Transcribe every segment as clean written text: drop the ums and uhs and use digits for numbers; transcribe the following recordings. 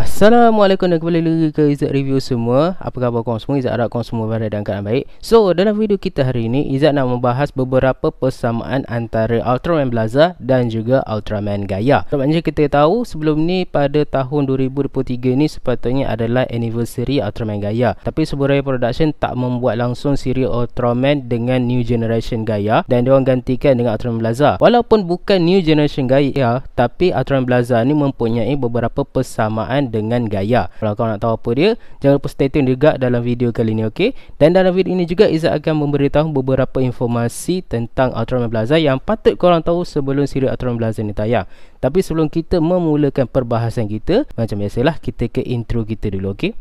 Assalamualaikum dan kembali lagi ke Izzat Review semua. Apa khabar korang semua? Izzat harap korang semua berada dalam keadaan baik. So, dalam video kita hari ini, Izzat nak membahas beberapa persamaan antara Ultraman Blaza dan juga Ultraman Gaia. Sebabnya kita tahu sebelum ni pada tahun 2023 ni sepatutnya adalah anniversary Ultraman Gaia. Tapi Subaraya Production tak membuat langsung siri Ultraman dengan New Generation Gaia dan diorang gantikan dengan Ultraman Blaza. Walaupun bukan New Generation Gaia, tapi Ultraman Blaza ni mempunyai beberapa persamaan dengan Gaia. Kalau kau nak tahu apa dia, jangan lupa stay tune juga dalam video kali ni, okey? Dan dalam video ini juga Izzat akan memberitahu beberapa informasi tentang Ultraman Blaza yang patut korang tahu sebelum siri Ultraman Blaza ni tayang. Tapi sebelum kita memulakan perbahasan kita, macam biasalah kita ke intro kita dulu, okey?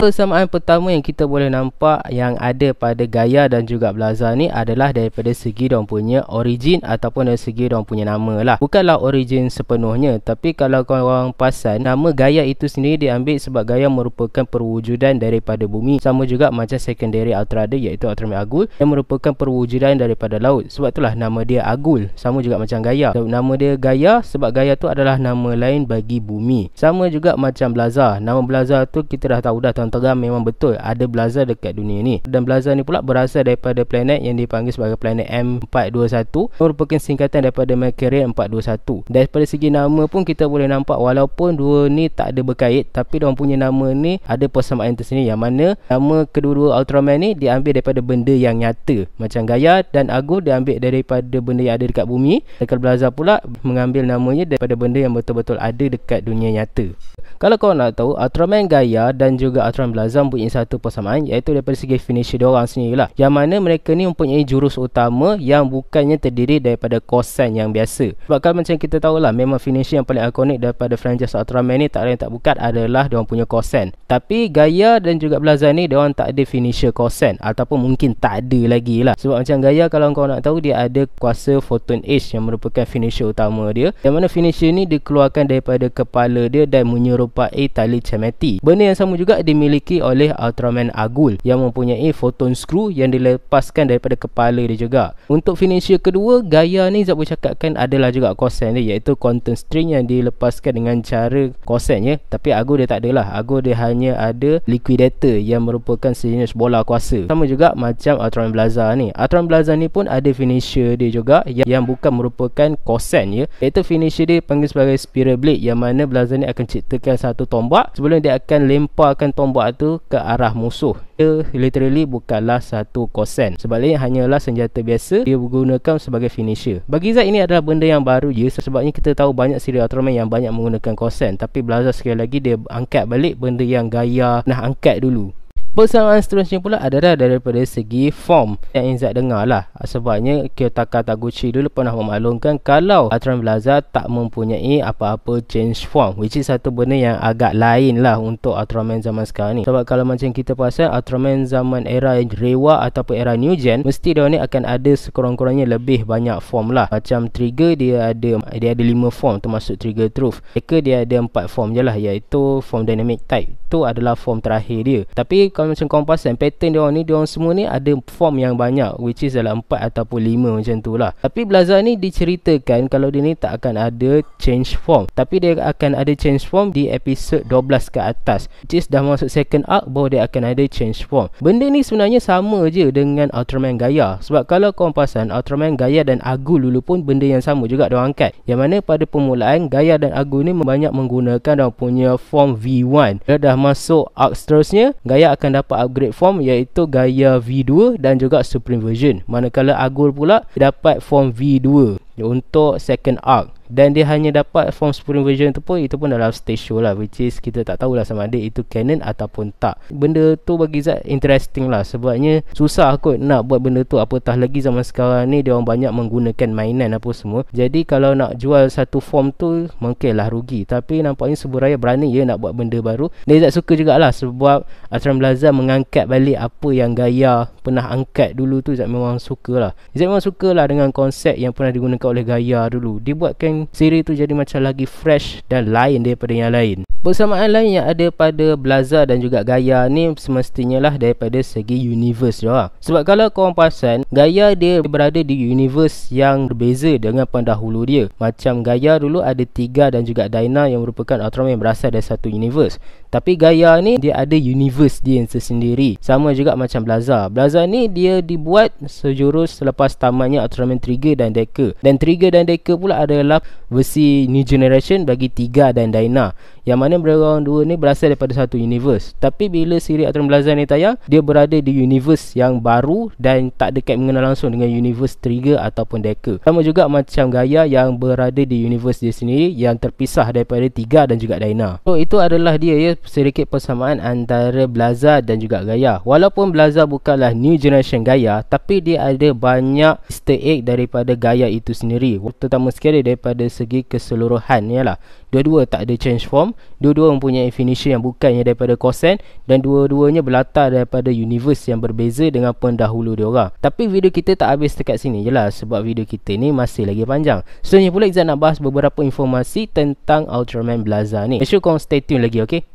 Persamaan pertama yang kita boleh nampak yang ada pada Gaia dan juga Blaza ni adalah daripada segi diorang punya origin ataupun dari segi diorang punya nama lah. Bukanlah origin sepenuhnya, tapi kalau korang perasan, nama Gaia itu sendiri diambil sebab Gaia merupakan perwujudan daripada bumi. Sama juga macam secondary Ultra dia, iaitu Ultraman Agul, yang merupakan perwujudan daripada laut. Sebab itulah nama dia Agul. Sama juga macam Gaia. So, nama dia Gaia sebab Gaia tu adalah nama lain bagi bumi. Sama juga macam Blaza. Nama Blaza tu kita dah tahu dah, terang memang betul ada Blaza dekat dunia ni. Dan Blaza ni pula berasal daripada planet yang dipanggil sebagai planet M421, merupakan singkatan daripada Mercury 421. Daripada segi nama pun kita boleh nampak walaupun dua ni tak ada berkait, tapi diorang punya nama ni ada persamaan tersendiri, yang mana nama kedua-dua Ultraman ni diambil daripada benda yang nyata. Macam Gaia dan Agul diambil daripada benda yang ada dekat bumi, dan Blaza pula mengambil namanya daripada benda yang betul-betul ada dekat dunia nyata. Kalau kau nak tahu, Ultraman Gaia dan juga Ultraman Blaza mempunyai satu persamaan, iaitu daripada segi finisher diorang sendiri lah, yang mana mereka ni mempunyai jurus utama yang bukannya terdiri daripada kosan yang biasa. Sebab kalau macam kita tahulah, memang finisher yang paling ikonik daripada franchise Ultraman ni tak lain tak bukan adalah diorang punya kosan. Tapi Gaia dan juga Blaza ni diorang tak ada finisher kosan, ataupun mungkin tak ada lagi lah. Sebab macam Gaia, kalau kau nak tahu, dia ada kuasa Photon Age yang merupakan finisher utama dia, yang mana finisher ni dikeluarkan daripada kepala dia dan menyerupai tali cemeti. Benda yang sama juga dimiliki oleh Ultraman Agul yang mempunyai photon screw yang dilepaskan daripada kepala dia juga. Untuk finisher kedua, Gaia ni Zat boleh cakapkan adalah juga kosan dia, iaitu quantum string yang dilepaskan dengan cara kosan ya. Tapi Agul dia tak adalah. Agul dia hanya ada liquidator yang merupakan sejenis bola kuasa. Sama juga macam Ultraman Blaza ni. Ultraman Blaza ni pun ada finisher dia juga yang bukan merupakan kosan ya, iaitu finisher dia panggil sebagai spiral blade, yang mana Blaza ni akan ciptakan satu tombak sebelum dia akan lemparkan tombak tu ke arah musuh. Dia literally bukanlah satu kosan, sebaliknya hanyalah senjata biasa dia gunakan sebagai finisher. Bagi Zat ini adalah benda yang baru je, sebabnya kita tahu banyak siri Ultraman yang banyak menggunakan kosan, tapi Blaza sekali lagi dia angkat balik benda yang Gaia nak angkat dulu. Persamaan seterusnya pula adalah daripada segi form yang Izzat dengar lah. Sebabnya Kiyotaka Taguchi dulu pernah memaklumkan kalau Ultraman Blaza tak mempunyai apa-apa change form, which is satu benda yang agak lain lah untuk Ultraman zaman sekarang ni. Sebab kalau macam kita perasan, Ultraman zaman era Reiwa ataupun era New Gen, mesti dia ni akan ada sekurang-kurangnya lebih banyak form lah. Macam Trigger dia ada 5 form, termasuk Trigger Truth. Mereka dia ada 4 form je lah, iaitu form Dynamic Type. Itu adalah form terakhir dia. Tapi kalau macam korang perasan, pattern diorang semua ni ada form yang banyak, which is dalam 4 ataupun 5 macam tu lah. Tapi Blaza ni diceritakan kalau dia ni tak akan ada change form, tapi dia akan ada change form di episod 12 ke atas, which is dah masuk second arc baru dia akan ada change form. Benda ni sebenarnya sama je dengan Ultraman Gaia. Sebab kalau korang perasan, Ultraman Gaia dan Agul dulu pun benda yang sama juga diorang angkat, yang mana pada permulaan Gaia dan Agul ni banyak menggunakan diorang punya form V1. Dia dah masuk arc seterusnya, Gaia akan dapat upgrade form, iaitu Gaia V2 dan juga Supreme Version. Manakala Agul pula dapat form V2 untuk second arc, dan dia hanya dapat form Supreme Version tu pun, itu pun dalam stage show lah, which is kita tak tahulah sama ada itu canon ataupun tak. Benda tu bagi Zat interesting lah, sebabnya susah kot nak buat benda tu, apatah lagi zaman sekarang ni dia orang banyak menggunakan mainan apa semua. Jadi kalau nak jual satu form tu mungkinlah rugi, tapi nampaknya Subaraya berani ya nak buat benda baru. Dan Zat suka jugalah sebab Ultraman Blaza mengangkat balik apa yang Gaia pernah angkat dulu tu. Zat memang suka lah. Zat memang suka lah dengan konsep yang pernah digunakan oleh Gaia dulu. Dia buatkan bikin siri tu jadi macam lagi fresh dan lain daripada yang lain. Persamaan lain yang ada pada Blaza dan juga Gaia ni semestinya lah daripada segi universe dia. Sebab kalau korang perasan, Gaia dia berada di universe yang berbeza dengan pendahulu dia. Macam Gaia dulu ada Tiga dan juga Dyna yang merupakan Ultraman yang berasal dari satu universe. Tapi Gaia ni dia ada universe dia yang tersendiri. Sama juga macam Blaza. Blaza ni dia dibuat sejurus selepas tamatnya Ultraman Trigger dan Decker. Dan Trigger dan Decker pula adalah versi New Generation bagi Tiga dan Dyna. Yang mana mereka dua ni berasal daripada satu universe. Tapi bila siri Ultraman Blaza ni tayang, dia berada di universe yang baru dan tak dekat mengenal langsung dengan universe Trigger ataupun Decker. Sama juga macam Gaia yang berada di universe dia sendiri yang terpisah daripada Tiga dan juga Dyna. So itu adalah dia ya, sedikit persamaan antara Blaza dan juga Gaia. Walaupun Blaza bukanlah New Generation Gaia, tapi dia ada banyak easter egg daripada Gaia itu sendiri. Terutama sekali daripada segi keseluruhan ialah dua-dua tak ada change form, dua-dua mempunyai finisher yang bukannya daripada Kosen, dan dua-duanya berlatar daripada universe yang berbeza dengan pendahulu diorang. Tapi video kita tak habis dekat sini je lah, sebab video kita ni masih lagi panjang. Seterusnya pula Izzat nak bahas beberapa informasi tentang Ultraman Blaza ni. Make sure korang stay tune lagi, okay?